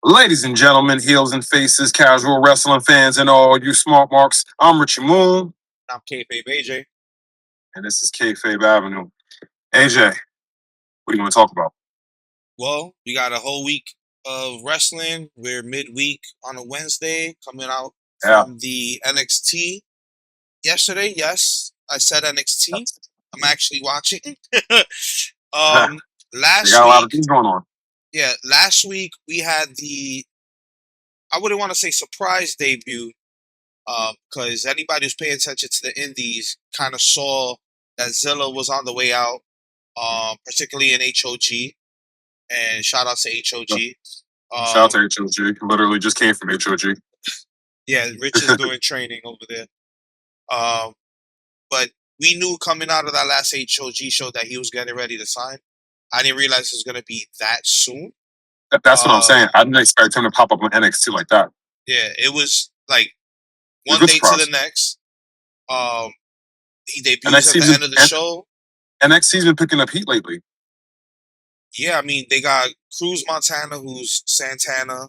Ladies and gentlemen, heels and faces, casual wrestling fans, and all you smart marks, I'm Richie Moon, I'm Kayfabe AJ. and this is Kayfabe Avenue. AJ, what do you want to talk about? Well, we got a whole week of wrestling. We're midweek on a Wednesday coming out Yeah, from the NXT yesterday. Yes, I said NXT. I'm actually watching. um, they last got a lot of week, things going on. last week we had I wouldn't want to say surprise debut, because anybody who's paying attention to the indies kind of saw that Zilla was on the way out, particularly in HOG. And shout out to HOG. Shout Um, out to HOG. Literally just came from HOG. yeah, Rich is doing training over there. Um, but we knew coming out of that last HOG show that he was getting ready to sign. I didn't realize it was going to be that soon. That's what I'm Um, saying. I didn't expect him to pop up on NXT like that. yeah, it was like It's a one good day to the surprise. next. Um, he debuts at NXT's the been, end of the show. NXT's been picking up heat lately. Yeah, I mean they got Cruz Montana, who's Santana,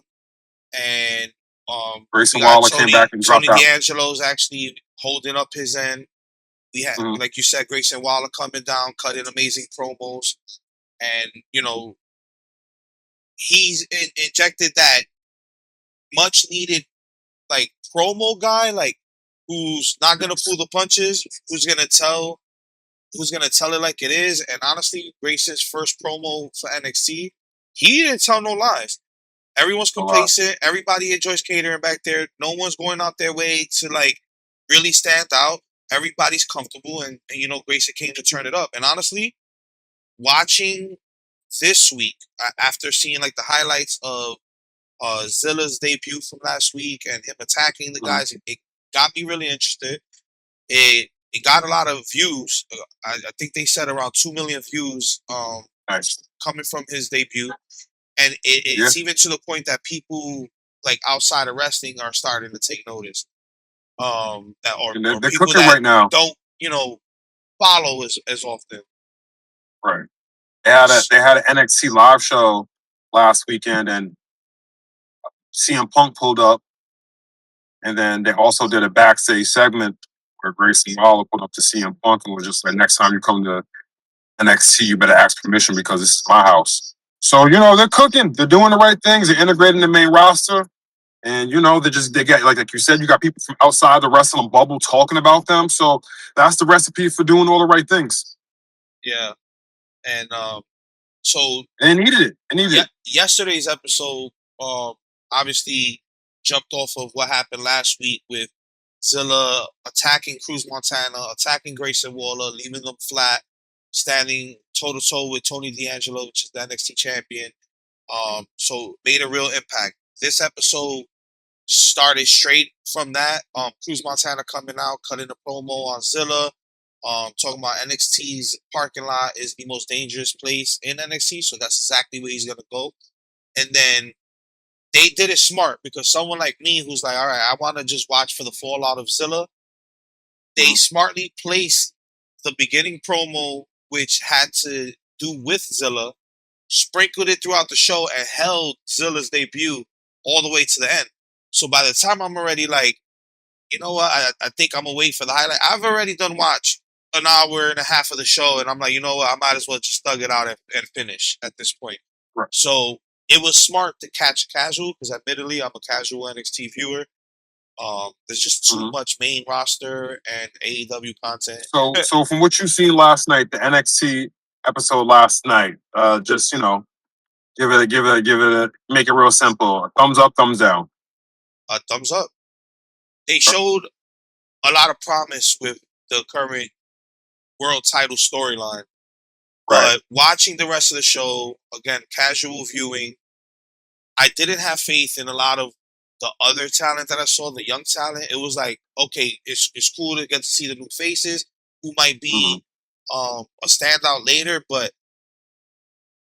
and we Grayson got Waller came back and dropped Tony out. D'Angelo's actually holding up his end. We had, Mhm. like you said, Grayson Waller coming down, cutting amazing promos, and he's injected that much needed like promo guy, like who's not gonna pull the punches, who's gonna tell it like it is. And honestly, Grayson's first promo for NXT, he didn't tell no lies. Everyone's A lot. complacent. Everybody enjoys catering back there. No one's going out their way to like really stand out. Everybody's comfortable, and Grayson came to turn it up. And honestly, watching this week after seeing like the highlights of Zilla's debut from last week and him attacking the Mhm. guys, it got me really interested. It got a lot of views. I think they said around 2 million views Nice. coming from his debut, and Yeah. it's even to the point that people like outside of wrestling are starting to take notice. That And or they're people cooking that right now. don't follow as often. Right. They had an NXT live show last weekend, and CM Punk pulled up, and then they also did a backstage segment where Grayson Waller pulled up to CM Punk and was just like, "Next time you come to NXT, you better ask permission because this is my house." So they're cooking, they're doing the right things, they're integrating the main roster, and they get like you said, you got people from outside the wrestling bubble talking about them. So that's the recipe for doing all the right things. Yeah, and so And they needed it. They needed yeah, it. yesterday's episode obviously jumped off of what happened last week with Zilla attacking Cruz Montana, attacking Grayson Waller, leaving them flat, standing toe to toe with Tony D'Angelo, which is the NXT champion. So made a real impact. This episode started straight from that. Cruz Montana coming out, cutting a promo on Zilla, talking about NXT's parking lot is the most dangerous place in NXT, so that's exactly where he's gonna go. And then they did it smart because someone like me who's like, all right, I want to just watch for the fallout of Zilla. They Mhm. smartly placed the beginning promo, which had to do with Zilla, sprinkled it throughout the show, and held Zilla's debut all the way to the end. So by the time I'm already like, you know what, I think I'm gonna wait for the highlight. I've already done watch an hour and a half of the show, and I'm like, you know what, I might as well just thug it out and finish at this point. Right. So it was smart to catch casual because admittedly I'm a casual NXT viewer. There's just too Mhm. much main roster and AEW content. So from what you seen last night, the NXT episode last night, just make it real simple. Thumbs up, thumbs down. Thumbs up. They showed a lot of promise with the current world title storyline. Right. But watching the rest of the show, again, casual viewing, I didn't have faith in a lot of the other talent that I saw, the young talent. It was like, okay, it's cool to get to see the new faces who might Mhm. be a standout later, but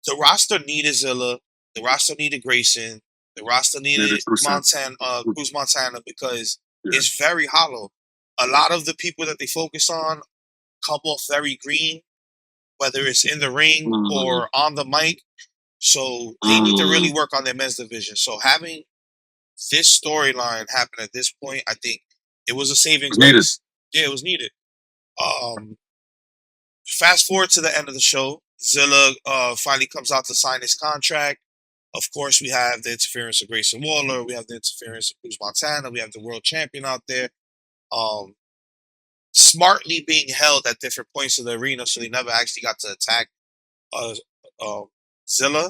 the roster needed Zilla, the roster needed Grayson, the roster Yeah, the needed true sense. Cruz Montana because Yeah. it's very hollow. A lot of the people that they focus on come off very green, whether it's in the ring Mhm. or on the mic. So they need to really work on their men's division. So having this storyline happen at this point, I think it was a saving grace. Yeah, it was needed. Fast forward to the end of the show, Zilla finally comes out to sign his contract. Of course, we have the interference of Grayson Waller. We have the interference of Cruz Montana. We have the world champion out there. Smartly being held at different points of the arena, so they never actually got to attack Zilla.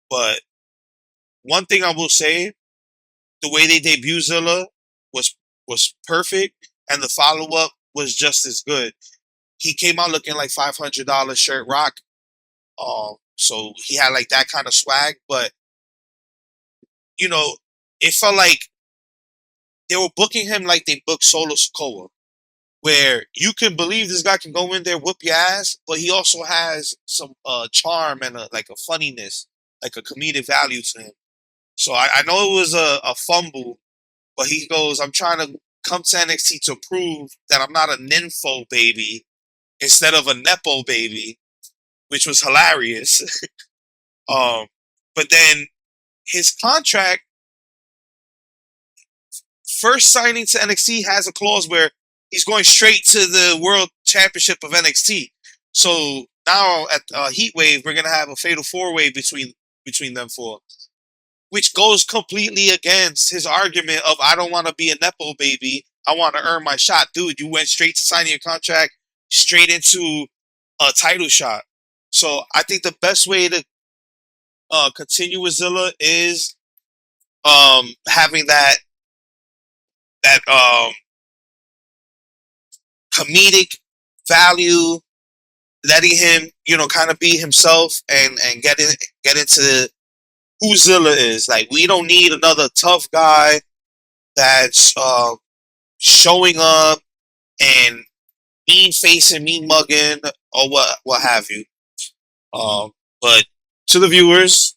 But one thing I will say, the way they debuted Zilla was perfect, and the follow-up was just as good. He came out looking like $500 shirt rock. So he had like that kind of swag, but you know, it felt like they were booking him like they booked Solo Sikoa, where you can believe this guy can go in there, whoop your ass, but he also has some charm and a funniness, like a comedic value to him. So I know it was a fumble, but he goes, I'm trying to come to NXT to prove that I'm not a nympho baby instead of a nepo baby, which was hilarious. But then his contract, first signing to NXT, has a clause where he's going straight to the World Championship of NXT. So now at Heatwave, we're gonna have a fatal four-way between them four, which goes completely against his argument of I don't want to be a nepo baby. I want to earn my shot, dude. You went straight to signing your contract, straight into a title shot. So I think the best way to continue with Zilla is having that comedic value, letting him, kind of be himself and get into who Zilla is. Like, we don't need another tough guy that's showing up and mean facing, mean mugging, or what have you. But to the viewers,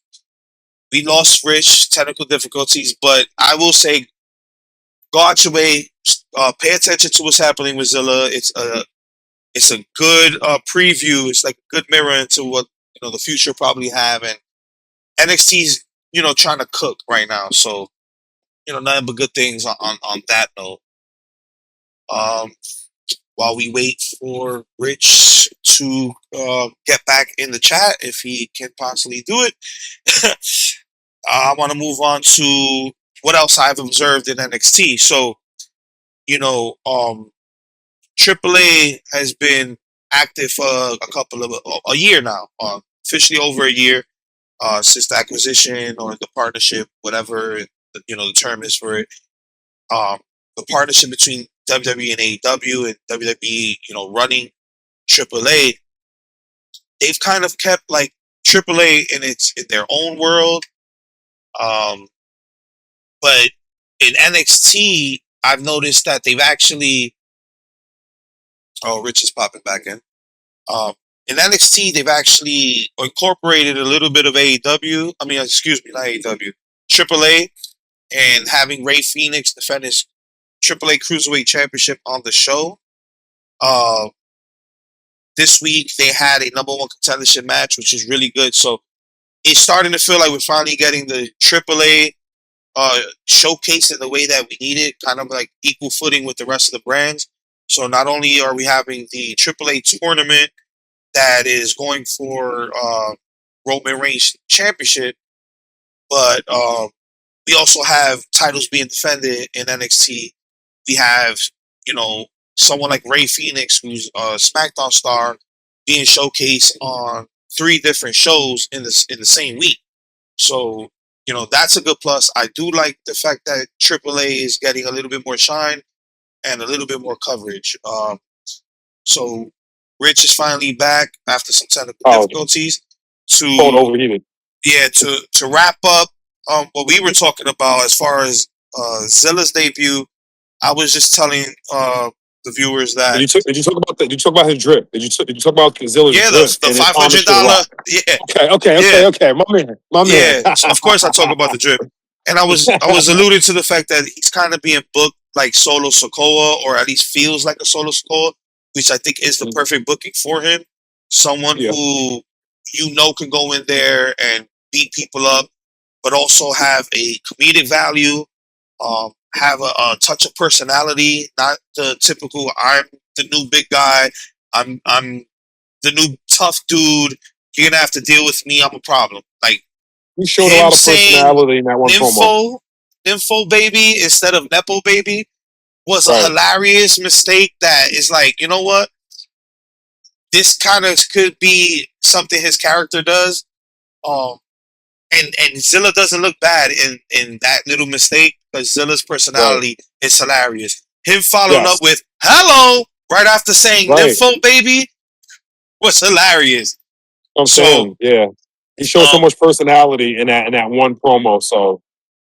we lost Rich, technical difficulties, but I will say, go out your way, pay attention to what's happening with Zilla. It's a good preview. It's like a good mirror into what the future probably have, and NXT's trying to cook right now. So nothing but good things on that note. While we wait for Rich to get back in the chat, if he can possibly do it, I want to move on to what else I've observed in NXT. So, AAA has been active for a year now, officially over a year since the acquisition or the partnership, whatever the term is for it. The partnership between WWE and AEW, and WWE, running AAA, they've kind of kept like AAA in their own world. But in NXT, I've noticed that they've actually. Oh, Rich is popping back in. In NXT, they've actually incorporated a little bit of AEW. I mean, excuse me, not AEW, AAA, and having Rey Fenix defend his AAA Cruiserweight Championship on the show. This week, they had a number one contendership match, which is really good. So it's starting to feel like we're finally getting the AAA showcased in the way that we need it, kind of like equal footing with the rest of the brands. So not only are we having the AAA tournament that is going for Roman Reigns Championship, but we also have titles being defended in NXT. We have, someone like Rey Fenix, who's a SmackDown star, being showcased on 3 different shows in the same week. So, that's a good plus. I do like the fact that AAA is getting a little bit more shine and a little bit more coverage. So Rich is finally back after some technical difficulties. To wrap up what we were talking about as far as Zilla's debut, I was just telling the viewers that did you talk about his drip? Did you talk about Zilla's drip? The $500. Okay. My man. So of course I talk about the drip, and I was alluding to the fact that he's kind of being booked like Solo Sikoa, or at least feels like a Solo Sikoa, which I think is the perfect booking for him. Someone who can go in there and beat people up, but also have a comedic value, have a touch of personality, not the typical I'm the new big guy, I'm the new tough dude. You're gonna have to deal with me. I'm a problem. Like He showed a him lot of saying personality in that one promo. nympho baby instead of nepo baby was a Right. hilarious mistake. That is like, you know what? This kind of could be something his character does. Um, and Zilla doesn't look bad in that little mistake because Zilla's Right. personality is hilarious. Him following up Yes. with "hello" right after saying Right. "nympho baby" was hilarious. I'm So, saying, yeah. He showed so um, much personality in that one promo. So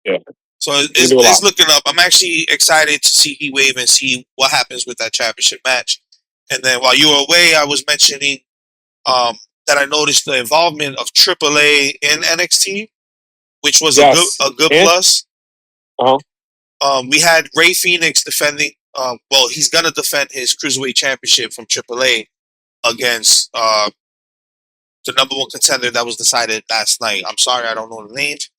yeah, so he can do a it's lot. looking up. I'm actually excited to see Heat Wave and see what happens with that championship match. And then while you were away, I was mentioning um, that I noticed the involvement of AAA in NXT, which was Yes. a good And plus. uh-huh. We had Ray Phoenix defending. Well, he's gonna defend his cruiserweight championship from AAA against the number one contender that was decided last night. I'm sorry, I don't know the names.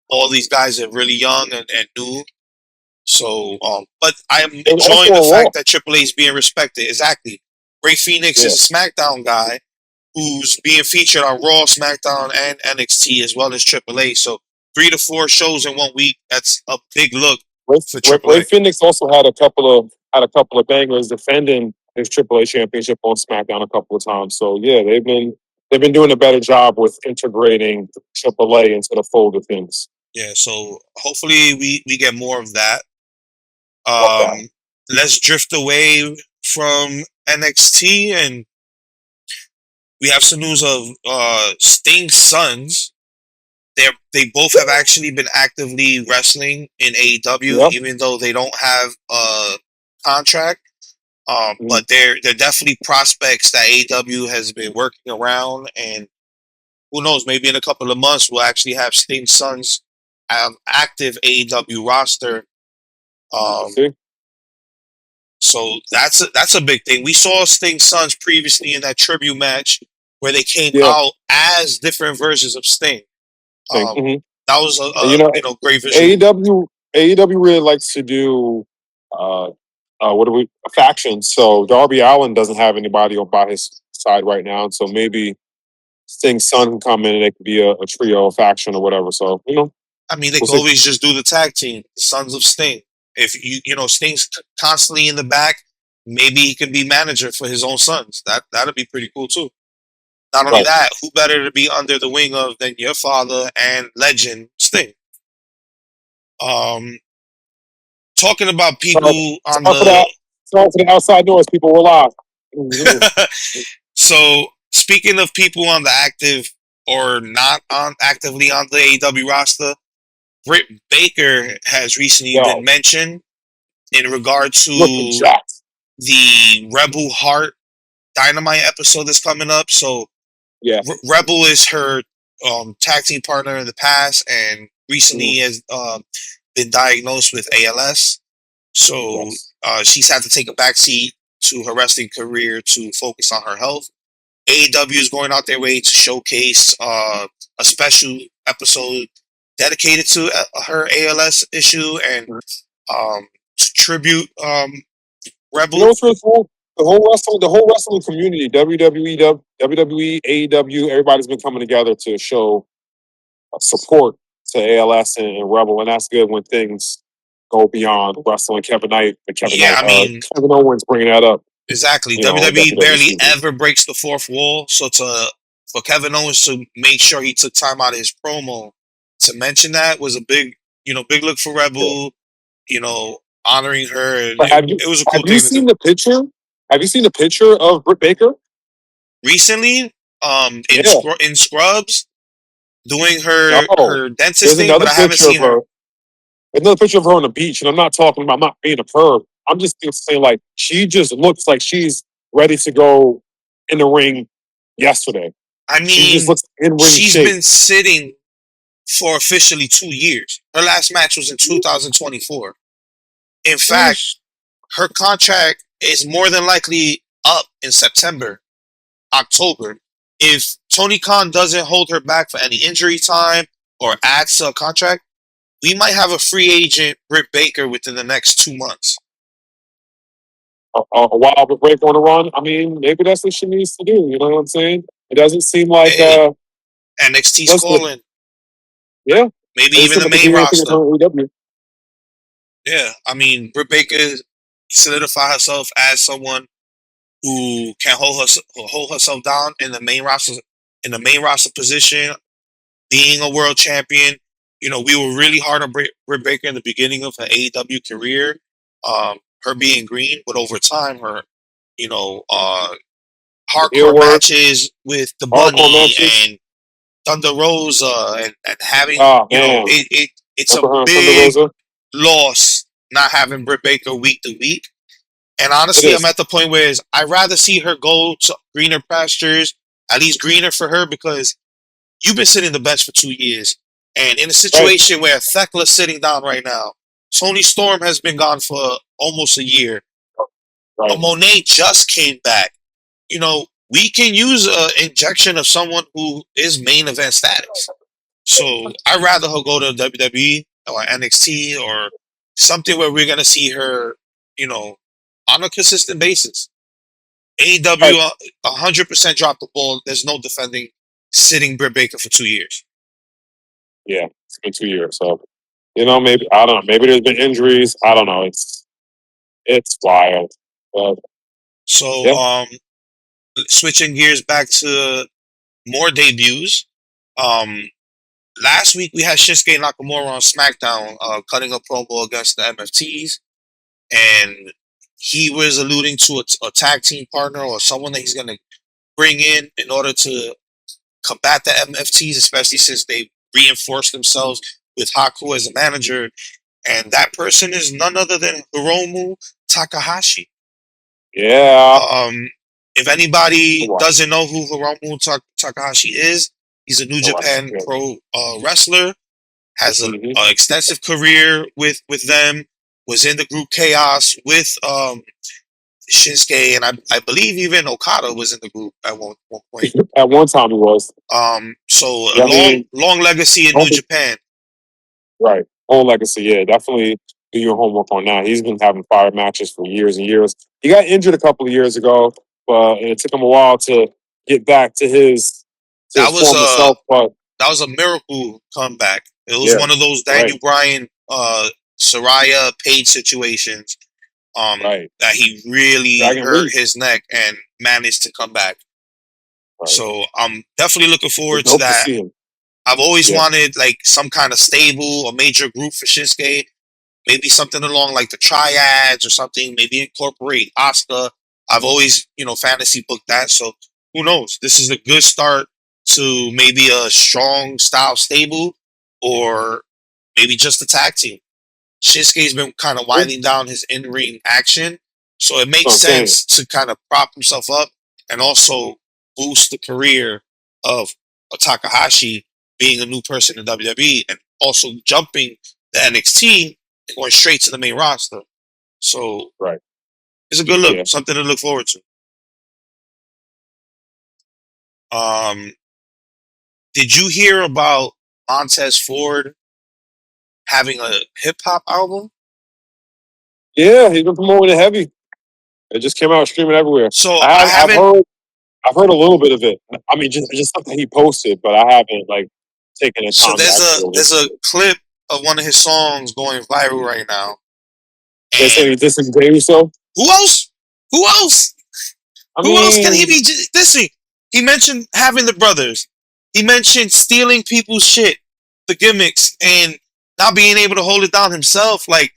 All these guys are really young and new. So, but I am And also enjoying the a Raw. fact that AAA is being respected. Exactly. Ray Phoenix Yeah. is a SmackDown guy who's being featured on Raw, SmackDown, and NXT as well as AAA. So 3 to 4 shows in 1 week. That's a big look for Ray AAA. Phoenix also had a couple of bangers defending his AAA championship on SmackDown a couple of times. So yeah, they've been doing a better job with integrating AAA into the fold of things. Yeah. So hopefully we get more of that. Love that. Let's drift away from NXT and we have some news of Sting's sons. They both have actually been actively wrestling in AEW, Yep. even though they don't have a contract. Mm. But they're definitely prospects that AEW has been working around, and who knows? Maybe in a couple of months we'll actually have Sting's sons active AEW roster. Um, See? so that's a big thing. We saw Sting's sons previously in that tribute match where they came Yeah. out as different versions of Sting. Um, Mm-hmm. that was And a great visual. AEW really likes to do uh factions. So Darby Allin doesn't have anybody on by his side right now. So maybe Sting's son can come in and it could be a trio, a faction or whatever. So, I mean, they we'll could see. always just do the tag team, the Sons of Sting. If Sting's constantly in the back, maybe he can be manager for his own sons. That'd be pretty cool too. Not only Right. that, who better to be under the wing of than your father and legend Sting? Um, talking about Sorry, people on sorry for that. the Sorry for the outside noise, people. We're live. so speaking of people on the active or not on actively on the AEW roster, Britt Baker has recently been Yo, mentioned in regard looking to jacked. the Rebel Heart Dynamite episode that's coming up. So Yeah. Rebel is her tag team partner in the past, and recently has been diagnosed with ALS. So Yes. she's had to take a backseat to her wrestling career to focus on her health. AEW is going out their way to showcase a special episode dedicated to her ALS issue and to tribute You know Rebel. what's really cool? The whole wrestling community, WWE, WWE, AEW, everybody's been coming together to show support to ALS and Rebel, and that's good when things go beyond wrestling. Yeah, I mean, Kevin Owens bringing that up, exactly. on WWE WWE barely TV. ever breaks the fourth wall. So for Kevin Owens to make sure he took time out of his promo to mention that was a big look for Yeah. Rebel. Honoring her, and But it was a have cool you thing to seen do. the picture? Have you seen the picture of Britt Baker? Recently, Yeah. in Scrubs, doing No. her dentist There's thing, but another I haven't picture of seen her. her. Another picture of her on the beach, and I'm not talking about not being a perv. I'm just saying, like, she just looks like she's ready to go in the ring yesterday. I She just mean, looks in ring she's shape. been sitting for officially 2 years. Her last match was in 2024. In fact, Sheesh. her contract is more than likely up in September, October. if Tony Khan doesn't hold her back for any injury time or adds to a contract, we might have a free agent Britt Baker within the next 2 months. A wild break on the run. I mean, maybe that's what she needs to do. You know what I'm saying? It doesn't seem like Hey, NXT's listen, calling. yeah. Maybe It's even the like main roster. AEW. Yeah, I mean, Britt Baker solidified herself as someone who can hold herself down in the main roster position, being a world champion. You know, we were really hard on Britt Baker in the beginning of her AEW career, her being green, but over time, her, you know, Heel hardcore work, matches with the hardcore Bunny matches. and Thunder Rosa and having, Oh you know, man, it's a remember her and Thunder big Rosa? loss not having Britt Baker week to week. And It honestly, I'm is at the point where I'd rather see her go to greener pastures, at least greener for her, because you've been sitting the bench for 2 years. And in a right. situation where Thecla's sitting down right now, Tony Storm has been gone for almost a year. Right. Monet just came back. You know, we can use an injection of someone who is main event status. So I'd rather her go to WWE or NXT or something where we're gonna see her, you know, on a consistent basis. Right. AEW 100% dropped the ball. There's no defending sitting Britt Baker for 2 years. Yeah, it's been 2 years. So maybe I don't know. Maybe there's been injuries. I don't know. It's wild. But So, yeah, switching gears back to more debuts. Um, Last week we had Shinsuke Nakamura on SmackDown, cutting a promo against the MFTs, and he was alluding to a tag team partner or someone that he's going to bring in order to combat the MFTs, especially since they reinforced themselves with Haku as a manager. And that person is none other than Hiromu Takahashi. yeah. If anybody Right. doesn't know who Hiromu Takahashi is, he's a New Right. Japan Pro wrestler. Has an Mm-hmm. extensive career with them. Was in the group Chaos with Shinsuke, and I believe even Okada was in the group at one point. At one time, it was. So a Yeah, I mean, long legacy in New Japan. right. Whole legacy. Yeah, definitely do your homework on that. He's been having fire matches for years and years. He got injured a couple of years ago, but it took him a while to get back to his That was former self. But a miracle comeback. It was yeah, one of those Daniel right, Bryan, Soraya Page situations. right. That he really Dragon hurt Lee. his neck and managed to come back. Right. So I'm definitely looking forward It's to dope to that. see him. I've always Yeah. wanted like some kind of stable or major group for Shinsuke. Maybe something along like the Triads or something. Maybe incorporate Asuka. I've always, fantasy booked that. So who knows? This is a good start to maybe a strong style stable or maybe just a tag team. Shinsuke's been kind of winding down his in-ring action, so it That's what makes I'm saying. sense to kind of prop himself up and also boost the career of Takahashi being a new person in WWE and also jumping the NXT and going straight to the main roster. So Right. it's a good look, Yeah. something to look forward to. Did you hear about Montez Ford having a hip hop album? Yeah, he's been promoting it heavy. It just came out streaming everywhere. So I I've haven't. heard a little bit of it. I mean, just something he posted, but I haven't taken the So time to actually there's listen a to it. clip of one of his songs going viral right now. They say And he's dissing Jey Uso. who else? Who else? I Who else can he mean, be dissing? He mentioned having the brothers. He mentioned stealing people's shit, the gimmicks, and not being able to hold it down himself. Like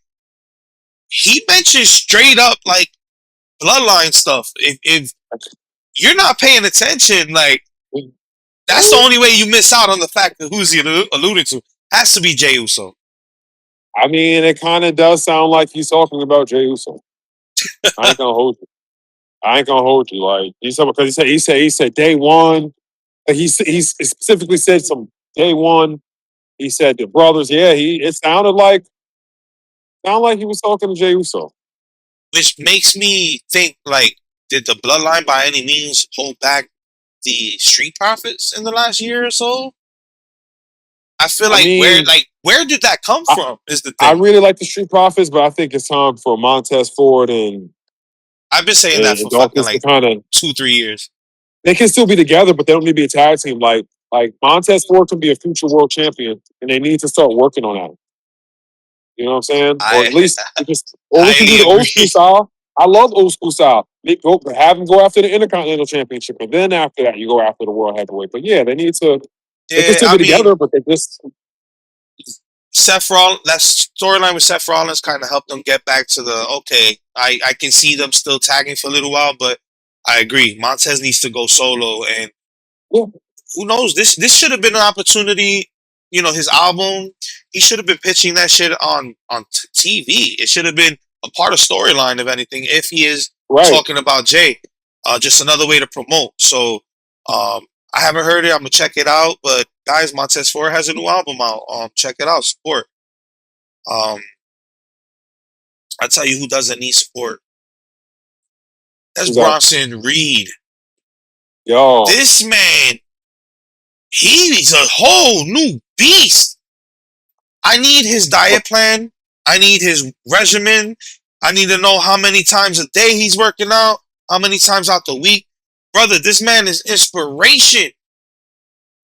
he mentioned straight up like bloodline stuff. If you're not paying attention, like that's the only way you miss out on the fact that who's he alluding to has to be Jey Uso. I mean, it kind of does sound like he's talking about Jey Uso. I ain't gonna hold you. I ain't gonna hold you. Like because he said day one. Like he specifically said some day one. He said the brothers. Yeah, it sounded like he was talking to Jey Uso. Which makes me think like, did the bloodline by any means hold back the Street Profits in the last year or so. I feel I mean, where did that come I, from? Is the I thing. really like the Street Profits, but I think it's time for Montez Ford I've been saying that and for fucking Dawkins to like kind of. 2-3 years. They can still be together, but they don't need to be a tag team. Like Montez Ford can be a future world champion, and they need to start working on that. You know what I'm saying? Or I at least we can do highly the old school agree. style. I love old school style. Have them go after the Intercontinental Championship, and then after that, you go after the World Heavyweight. But yeah, they need to. They can Yeah, still I be mean, together, but they just Seth Rollins, that storyline with Seth Rollins kind of helped them get back to the okay. I can see them still tagging for a little while, but I agree. Montez needs to go solo, and yeah, who knows? This should have been an opportunity. You know, his album. He should have been pitching that shit on TV. It should have been a part of storyline, if anything. If he is right. talking about Jay, just another way to promote. So, I haven't heard it. I'm gonna check it out. But guys, Montez Ford has a new album out. Check it out. Support. Um, I tell you who doesn't need support. That's Who's that? Bronson Reed. Yo, This man, he's a whole new beast. I need his diet plan. I need his regimen. I need to know how many times a day he's working out, how many times out the week. Brother, this man is inspiration.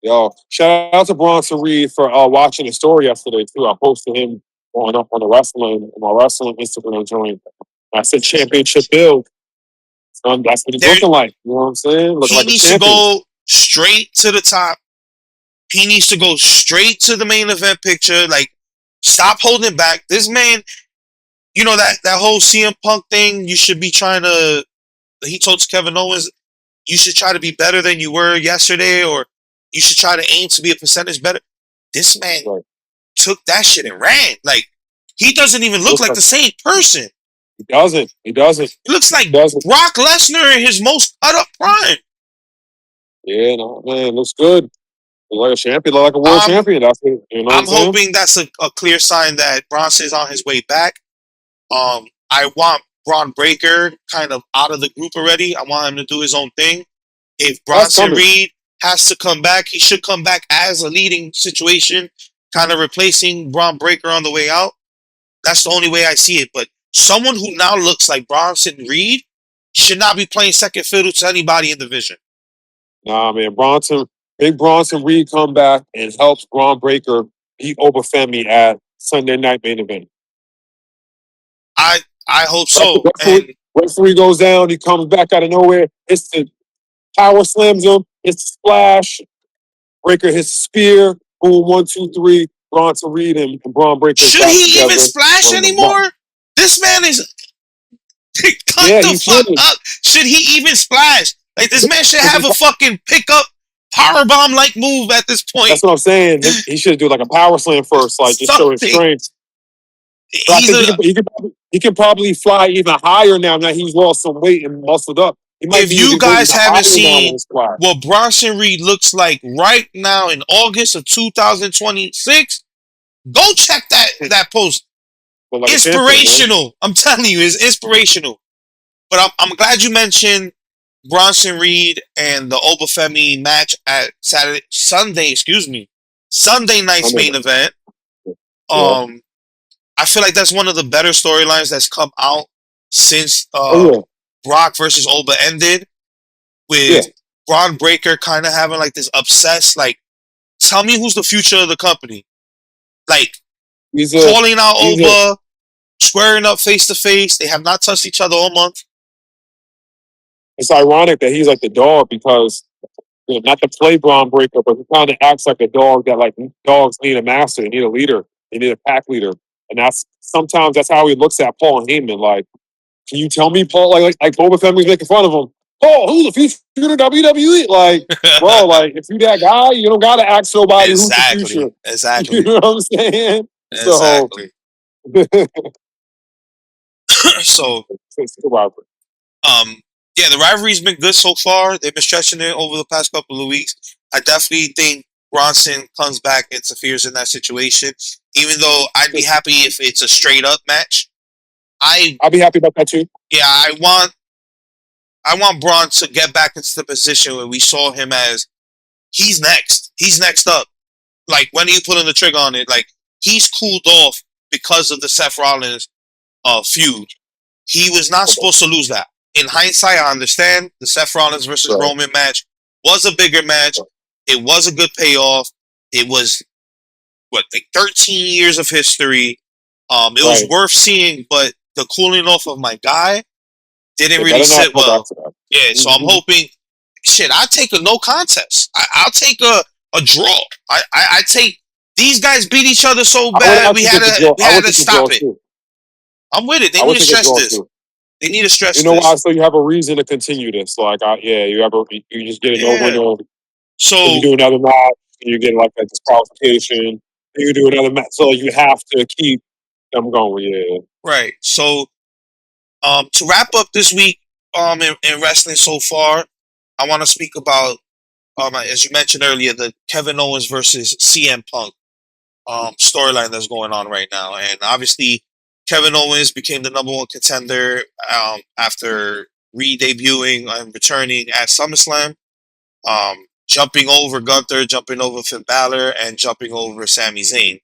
yo, shout out to Bronson Reed for watching the story yesterday too. I posted him on the wrestling on my wrestling Instagram joint. I said championship build. That's what he's There, looking like. You know what I'm saying? Looking he like a needs to champion. go straight to the top. He needs to go straight to the main event picture. Like, stop holding back. This man, you know that whole CM Punk thing. You should be trying to. He told Kevin Owens, you should try to be better than you were yesterday, or you should try to aim to be a percentage better. This man Right. took that shit and ran. Like, he doesn't even look Looks like like the same person. he doesn't. He doesn't. He looks like He doesn't. Brock Lesnar in his most cut up prime. Yeah, no, man, looks good. Look like a champion, look like a world I'm champion. That's it. You know what I'm I'm saying? hoping that's a clear sign that Bronson is on his way back. I want Braun Breaker kind of out of the group already. I want him to do his own thing. If That's Bronson coming. Reed has to come back, he should come back as a leading situation, kind of replacing Braun Breaker on the way out. That's the only way I see it. But someone who now looks like Bronson Reed should not be playing second fiddle to anybody in the division. Nah, man, Big Bronson Reed come back and helps Braun Breaker beat Obafemi at Sunday Night Main Event. I I hope so. And Referee goes down, he comes back out of nowhere. It's the power slams him. It's the splash. Breaker his spear. Boom, 1, 2, 3. Bronson Reed and Braun Breaker should back he even together. splash Run them up. anymore? This man is cut Yeah, the he fuck should. up. Should he even splash? Like, this man should have a fucking pickup powerbomb like move at this point. That's what I'm saying. He should do like a power slam first, like just show his Something. strength. But I He's think a. he can probably fly even higher now that he's lost some weight and muscled up. He might If be you even go guys even higher haven't now in seen his squad. what Bronson Reed looks like right now in August of 2026, go check that post. But like a champion, man. Inspirational. I'm telling you, it's inspirational. But I'm glad you mentioned Bronson Reed and the Obafemi match at Sunday night's I main know. event. Yeah. I feel like that's one of the better storylines that's come out since Oh yeah. Brock versus Oba ended, Yeah. with Braun Breaker kind of having like this obsessed, like, tell me who's the future of the company. Like, He's a calling out he's a Oba, squaring up face to face. They have not touched each other all month. it's ironic that he's like the dog because not to play Braun Breaker, but he kind of acts like a dog that like dogs need a master, they need a leader, they need a pack leader. And sometimes that's how he looks at Paul Heyman. Like, can you tell me, Paul? Like Boba Fett's making fun of him. Paul, who's the future of WWE? Like, bro, like if you that guy, you don't gotta ask nobody who's the future. Exactly. You Exactly. know what I'm saying? So, Exactly. So, yeah, the rivalry's been good so far. They've been stretching it over the past couple of weeks. I definitely think Bronson comes back, interferes in that situation. Even though I'd be happy if it's a straight up match. I'll be happy about that too. I want I want Braun to get back into the position where we saw him as he's next. He's next up. Like, when are you pulling the trigger on it? Like, he's cooled off because of the Seth Rollins feud. He was not supposed to lose that. In hindsight, I understand the Seth Rollins versus Roman match was a bigger match. It was a good payoff. It was, like 13 years of history. It was worth seeing, but the cooling off of my guy didn't really sit well. Yeah, so I'm hoping, I'll take a no contest. I'll take a draw. I take, these guys beat each other so bad, we had to stop it. I'm with it. They need to stress this. They need to stress this. You know why? So you have a reason to continue this. Like, you just get a no winner. So you do another match, and you get like that disqualification. You do another match, so you have to keep them going. Yeah. Right. So, to wrap up this week, in wrestling so far, I want to speak about, as you mentioned earlier, the Kevin Owens versus CM Punk storyline that's going on right now, and obviously Kevin Owens became the number one contender after re-debuting and returning at SummerSlam, jumping over Gunther, jumping over Finn Balor, and jumping over Sami Zayn.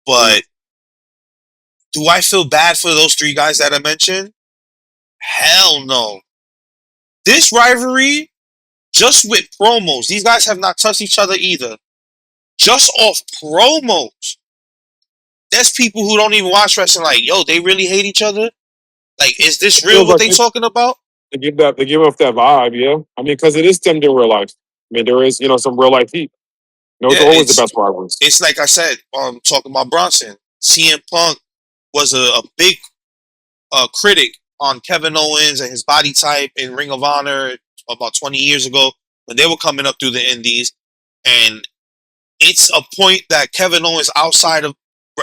But do I feel bad for those three guys that I mentioned? Hell no. This rivalry, just with promos, these guys have not touched each other either. Just off promos, there's people who don't even watch wrestling like, yo, they really hate each other? Like, is this real what they talking about? They give off that vibe, yeah. I mean, because it is stemmed in real life. I mean, there is, some real life heat. It's always the best rivalries. It's like I said, talking about Bronson. CM Punk was a big critic on Kevin Owens and his body type in Ring of Honor about 20 years ago when they were coming up through the indies. And it's a point that Kevin Owens outside of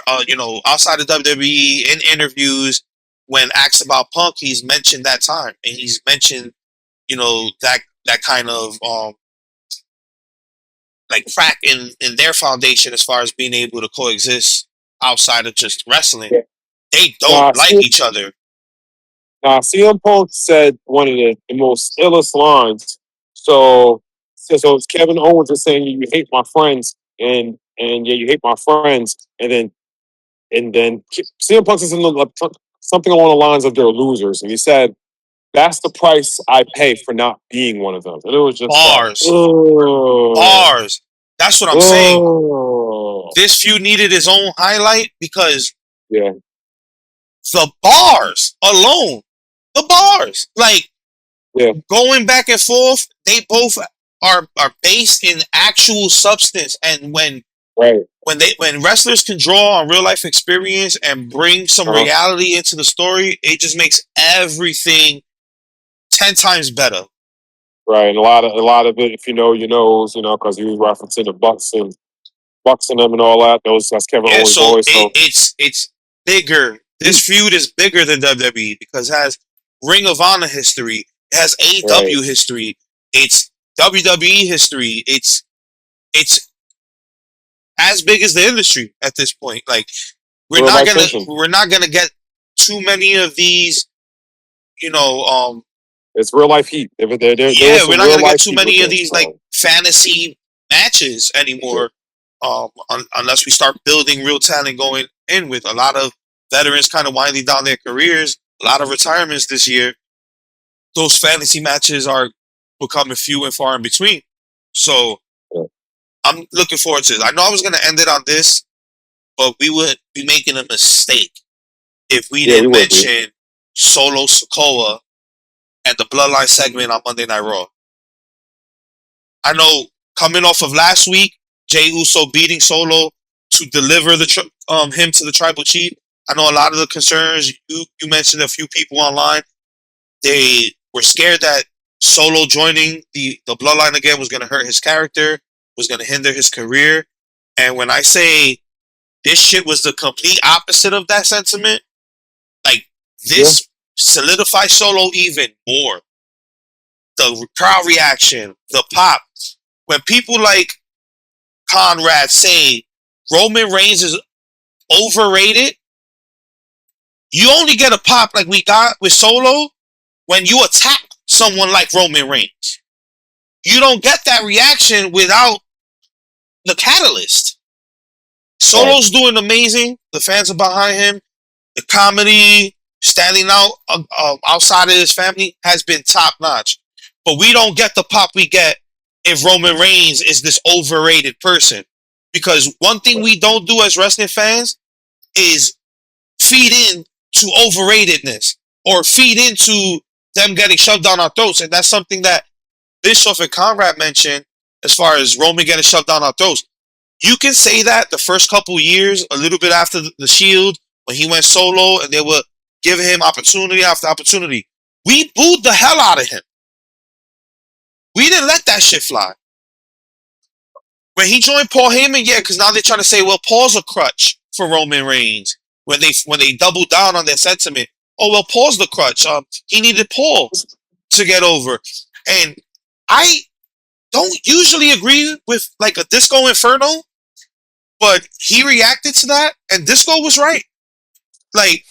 WWE, in interviews, when asked about Punk, he's mentioned that time, and he's mentioned, that kind of like crack in their foundation as far as being able to coexist outside of just wrestling. Yeah. They don't like each other. CM Punk said one of the most illest lines. So it's Kevin Owens is saying, you hate my friends, and you hate my friends, and then CM Punk says something along the lines of they're losers, and he said, that's the price I pay for not being one of them. And it was just bars. Bars. That's what I'm saying. This feud needed its own highlight because the bars alone, going back and forth, they both are based in actual substance. And when wrestlers can draw on real life experience and bring some reality into the story, it just makes everything 10 times better. Right, and a lot of it, if you know, because he was referencing the Bucks and them and all that. That's Kevin Owens' voice. So it's bigger. This feud is bigger than WWE because it has Ring of Honor history. It has AEW history. It's WWE history. It's as big as the industry at this point. Like, we're not gonna get too many of these, it's real life heat. We're not gonna get too many of these like fantasy matches anymore, unless we start building real talent going in with a lot of veterans kind of winding down their careers, a lot of retirements this year. Those fantasy matches are becoming few and far in between. So I'm looking forward to it. I know I was gonna end it on this, but we would be making a mistake if we didn't mention Solo Sikoa and the Bloodline segment on Monday Night Raw. I know, coming off of last week, Jey Uso beating Solo to deliver him to the Tribal Chief. I know a lot of the concerns, you mentioned a few people online, they were scared that Solo joining the Bloodline again was going to hurt his character, was going to hinder his career. And when I say this shit was the complete opposite of that sentiment, like, this solidifies Solo even more. The crowd reaction, the pop. When people like Conrad say Roman Reigns is overrated, you only get a pop like we got with Solo when you attack someone like Roman Reigns. You don't get that reaction without the catalyst. Solo's doing amazing. The fans are behind him. The comedy, standing out outside of his family has been top notch. But we don't get the pop we get if Roman Reigns is this overrated person. Because one thing we don't do as wrestling fans is feed in to overratedness or feed into them getting shoved down our throats. And that's something that Bischoff and Conrad mentioned as far as Roman getting shoved down our throats. You can say that the first couple years, a little bit after the Shield, when he went solo and they were giving him opportunity after opportunity. We booed the hell out of him. We didn't let that shit fly. When he joined Paul Heyman, yeah, because now they're trying to say, well, Paul's a crutch for Roman Reigns. When they double down on their sentiment, oh well, Paul's the crutch. He needed Paul to get over, and I don't usually agree with like a Disco Inferno, but he reacted to that, and Disco was right. Like,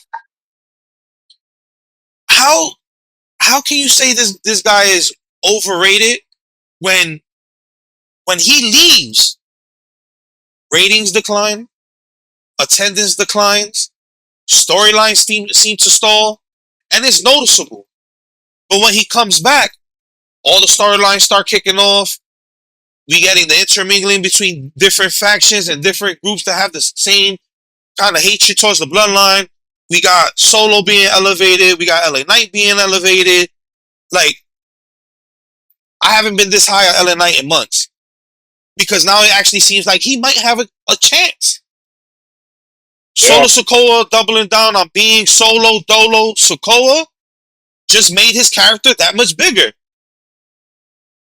how can you say this guy is overrated when he leaves, ratings decline, attendance declines, storylines seem to stall, and it's noticeable. But when he comes back, all the storylines start kicking off. We getting the intermingling between different factions and different groups that have the same kind of hatred towards the bloodline. We got Solo being elevated. We got LA Knight being elevated. Like, I haven't been this high on LA Knight in months. Because now it actually seems like he might have a chance. Solo Sikoa doubling down on being Solo Dolo Sikoa just made his character that much bigger.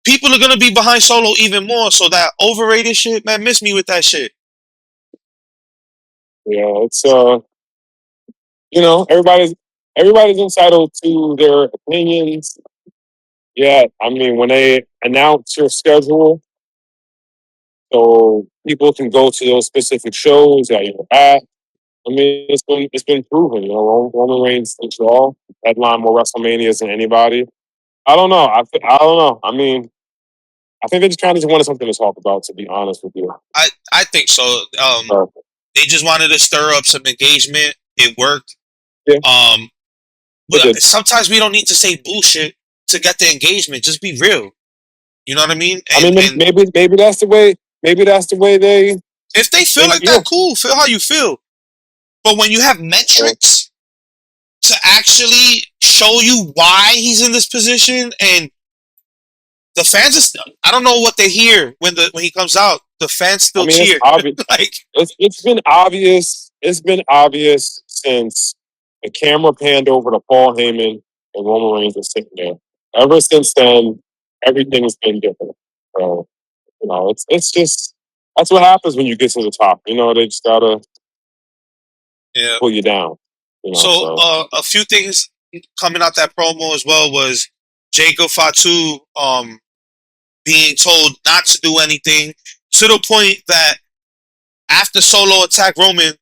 People are going to be behind Solo even more. So that overrated shit, man, miss me with that shit. Yeah, it's you know, everybody's entitled to their opinions. Yeah, I mean, when they announce your schedule, so people can go to those specific shows that you're at. I mean, it's been proven. You know, Roman Reigns takes it all. Headline more WrestleManias than anybody. I don't know. I don't know. I mean, I think they just kind of just wanted something to talk about. To be honest with you, I think so. They just wanted to stir up some engagement. It worked. Yeah. But sometimes we don't need to say bullshit to get the engagement. Just be real. You know what I mean? And, maybe that's the way. Maybe that's the way they. If they feel like that, cool. Feel how you feel. But when you have metrics to actually show you why he's in this position, and the fans, I don't know what they hear when he comes out. The fans still cheer. Like, it's been obvious. It's been obvious since the camera panned over to Paul Heyman and Roman Reigns was sitting there. Ever since then, everything's been different. So, you know, it's just that's what happens when you get to the top. You know, they just gotta pull you down. You know, so a few things coming out that promo as well was Jacob Fatu being told not to do anything, to the point that after Solo attacked Roman,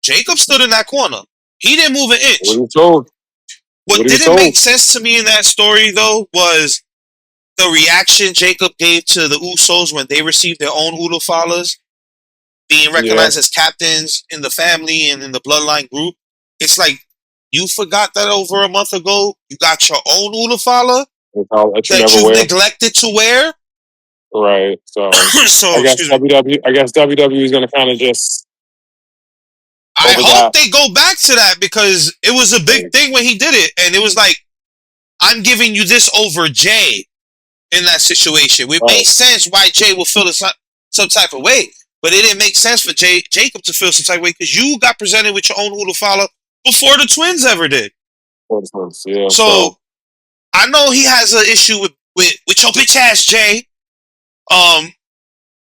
Jacob stood in that corner. He didn't move an inch. What didn't make sense to me in that story, though, was the reaction Jacob gave to the Usos when they received their own Udofalas, being recognized as captains in the family and in the bloodline group. It's like, you forgot that over a month ago, you got your own Udofala that you've neglected to wear. Right. So, I guess WWE is going to kind of just. I hope they go back to that, because it was a big thing when he did it, and it was like, I'm giving you this over Jay in that situation. It made sense why Jay will feel some type of way, but it didn't make sense for Jacob to feel some type of way, because you got presented with your own Udofala before the twins ever did. Yeah, so I know he has an issue with your bitch ass, Jay.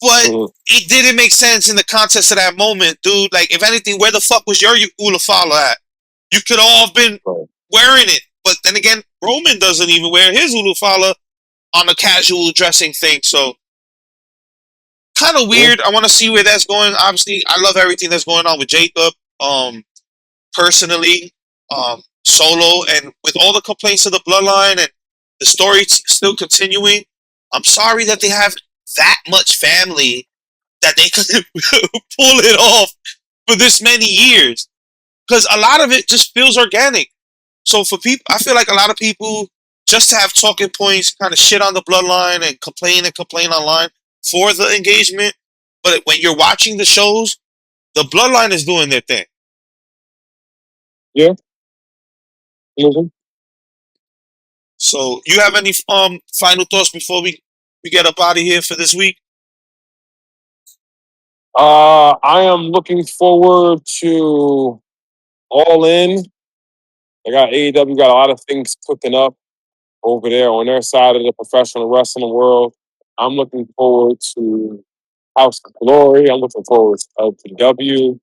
But it didn't make sense in the context of that moment, dude. Like, if anything, where the fuck was your Udofala at? You could all have been wearing it. But then again, Roman doesn't even wear his Udofala on a casual dressing thing. So, kind of weird. I want to see where that's going. Obviously, I love everything that's going on with Jacob. Personally, Solo, and with all the complaints of the bloodline, and The story's still continuing. I'm sorry that they have that much family that they couldn't pull it off for this many years. Because a lot of it just feels organic. So for people, I feel like a lot of people just to have talking points, kind of shit on the bloodline and complain online for the engagement. But when you're watching the shows, the bloodline is doing their thing. Yeah. Mhm. So you have any final thoughts before we get up out of here for this week? I am looking forward to All In. I got AEW got a lot of things cooking up over there on their side of the professional wrestling world. I'm looking forward to House of Glory. I'm looking forward to LPW.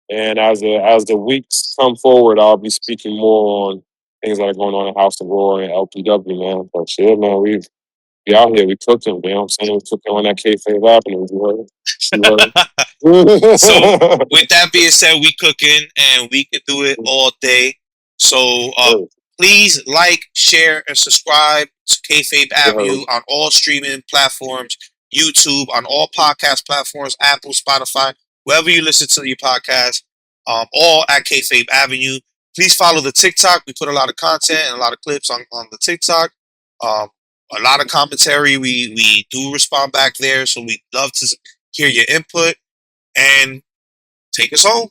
And as the weeks come forward, I'll be speaking more on things that are going on in House of Glory and LPW, man. But shit, man, we out here, we cooking, you know what I'm saying? We cooking on that Kayfabe Avenue, you heard? So with that being said, we cooking and we can do it all day. So please like, share, and subscribe to Kayfabe Avenue on all streaming platforms, YouTube, on all podcast platforms, Apple, Spotify, wherever you listen to your podcast, all at Kayfabe Avenue. Please follow the TikTok. We put a lot of content and a lot of clips on the TikTok. A lot of commentary. We do respond back there, so we'd love to hear your input and take us home.